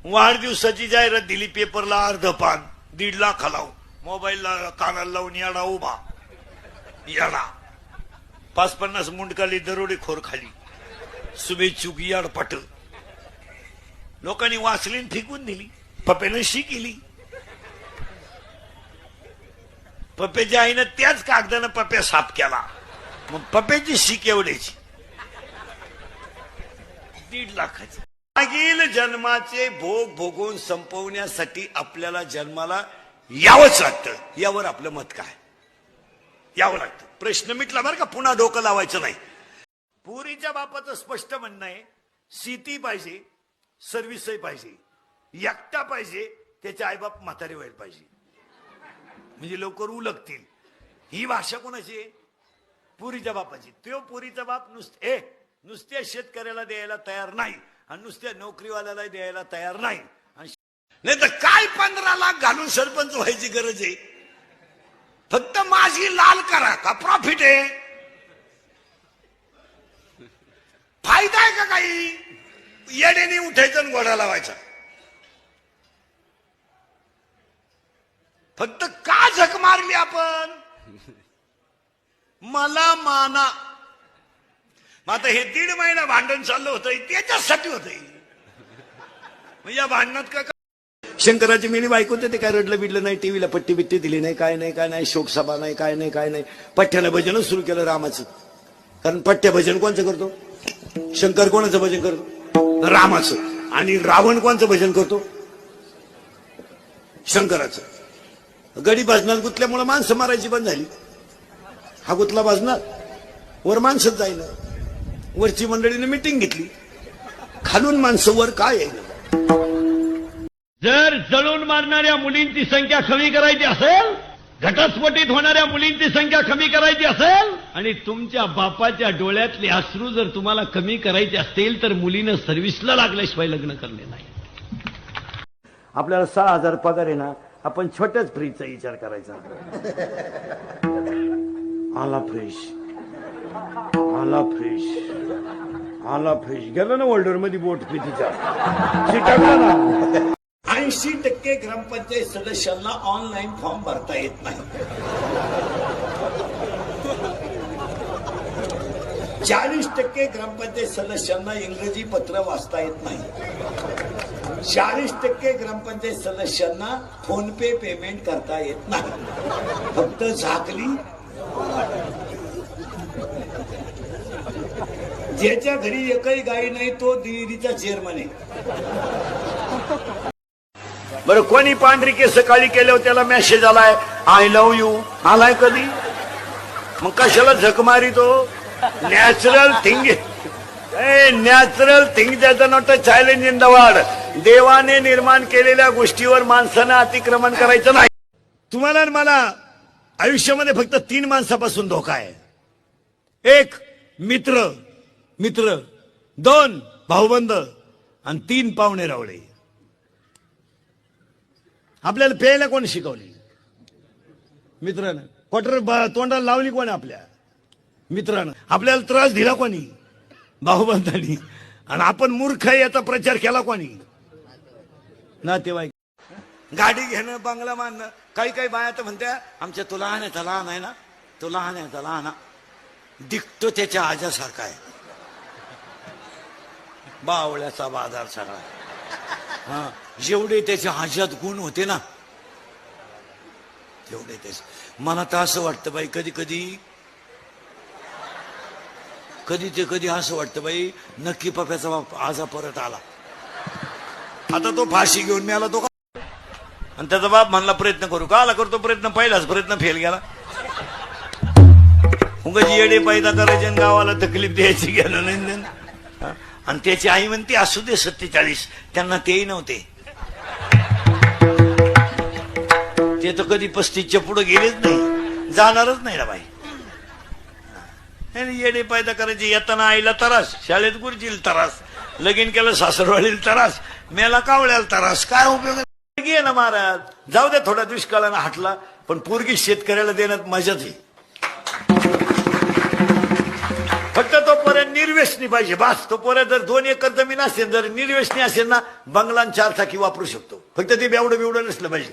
वाढदिवसाची जाहिरात दिली पेपरला, अर्ध पान 1.5 लाख लावून, मोबाईलला कानाला लावून याडा उभा, याडा 50-50 मुंडकाली दरोडेखोर खाली, शुभेच्छुक याडपट. लोकांनी वाचलीन फेकून दिली. पप्प्यानं शी केली. पप्प्याच्या आईनं त्याच कागदानं पप्प्या साफ केला. मग पप्प्याची शी केवढ्याची? 1.5 लाखाची. मागील जन्माचे भोग भोगून संपवण्यासाठी आपल्याला जन्माला यावंच लागतं. यावर आपलं मत काय? यावं लागतं. प्रश्न मिटला बरं का, पुन्हा डोकं लावायचं नाही. पुरीच्या बापाचं स्पष्ट म्हणणं आहे, शेती पाहिजे, सर्व्हिसही पाहिजे, एकटा पाहिजे, त्याचे आईबाप म्हातारे व्हायला पाहिजे, म्हणजे लवकर उलगतील. ही भाषा कोणाची आहे? पुरीच्या बापाची. तो पुरीचा बाप नुसत्या शेतकऱ्याला द्यायला तयार नाही आणि नुसत्या नोकरीवाल्याला द्यायला तयार नाही. नाही तर काय 15 लाख घालून सरपंच व्हायची गरज आहे? फक्त माझी लाल करा, का प्रॉफिट आहे? फायदा आहे का काही? येडेने उठायचं आणि घोडा लावायचा. फक्त का झक मारली आपण? मला माना. मग आता हे 1.5 महिना भांडण चाललं होतं, त्याच्यासाठी होतं. या भांडणात का? शंकराची मिनी बायको होते, ते काय रडलं बिडलं नाही, टीव्हीला पट्टी बिट्टी दिली नाही, काय नाही, शोकसभा नाही, काय नाही. पठ्ठ्याला भजनच सुरू केलं रामाचं. कारण पठ्ठ्या भजन कोणचं करतो? शंकर. कोणाचं भजन करतो? रामाचं. आणि रावण कोणचं भजन करतो? शंकराचं. गडी भजनात गुतल्यामुळे माणसं मारायची बंद झाली. हा गुतला भजनात, वर माणसंच जाईना. वरची मंडळीने मिटिंग घेतली, खालून माणसं वर काय येईल. जर जळून मारणाऱ्या मुलींची संख्या कमी करायची असेल, घटस्फोटित होणाऱ्या मुलींची संख्या कमी करायची असेल, आणि तुमच्या बापाच्या डोळ्यातले अश्रू जर तुम्हाला कमी करायचे असतील, तर मुलीनं सर्व्हिसला लागल्याशिवाय लग्न करणे नाही. आपल्याला 6,000 पगार आहे ना, आपण छोट्याच फ्रीजचा विचार करायचा. आला फ्रेश गेला ना होल्डर मध्ये बोट पितीचा टाकला ना. 80% ग्रामपंचायत सदस्यांना ऑनलाईन फॉर्म भरता येत नाही. 40% ग्रामपंचायत सदस्यांना इंग्रजी पत्र वाचता येत नाही. 40% ग्रामपंचायत सदस्यांना फोन पे पेमेंट करता येत नाही. फक्त झाकली. ज्याच्या घरी एकही गाई नाही तो डेअरीचा चेअरमन आहे. बरं, कोणी पांढरी केस काळी केल्यावर त्याला मेसेज आलाय, आय लव्ह यू, आलाय कधी? मग कशाला झक मारी तो? Natural thing. नॅचरल थिंग त्याचं not a challenge in the world. देवाने निर्माण केलेल्या गोष्टीवर माणसानं अतिक्रमण करायचं नाही. तुम्हाला मला आयुष्यामध्ये फक्त 3 माणसापासून धोका आहे. 1 मित्र, 2 भाऊबंद आणि 3 पाहुणे रावळे. आपल्याला प्यायला कोणी शिकवली? मित्रानं. क्वार्टर तोंडाला लावली कोणी? आपल्या मित्रानं. आपल्याला त्रास दिला कोणी? भाऊबंदांनी. आणि आपण मूर्ख याचा प्रचार केला कोणी? नातेवाईक. गाडी घेणं, बंगला बांधणं. काही बाया तर म्हणत्या, आमच्या तो लहान आहे ना, तो लहान दिखतो त्याच्या आजासारखा आहे. बावळ्याचा बाजार सगळा. हा, जेवढे त्याच्या आजात गुण होते ना, तेवढे त्याचे. मला तर असं वाटतं बाई, कधी असं वाटतं बाई, नक्की पप्याचा बाप आजा परत आला. आता तो फाशी घेऊन मिळाला तो का? आणि त्याचा बाप म्हणला प्रयत्न करू का? आला करतो प्रयत्न, पहिलाच प्रयत्न फेल गेला. उगाच येडे पैदा करायचे आणि गावाला तकलीफ द्यायची गेलं नाही. आणि त्याची आई म्हणते असू दे 47, त्यांना तेही नव्हते. ते तर कधी 35च्या पुढे गेलेच नाही, जाणारच नाही ना बाई. येडे पैदा करायचे. येताना आईला त्रास, शाळेत गुरुजीला त्रास, लगीन केलं सासरवाडीला त्रास, मेला कावळ्याला त्रास. काय उपयोग आहे ना महाराज? जाऊ दे, थोडा दुष्काळानं हटला, पण पोरगी शेतकऱ्याला देण्यात मजाच आहे. फक्त तो पर्यंत निर्व्यसनी पाहिजे बस. तो पर्यंत जर 2 एकर जमीन असेल, जर निर्व्यसनी असेल ना, बंगला 4 चाकी वापरू शकतो. फक्त ते बेवडं नसलं पाहिजे.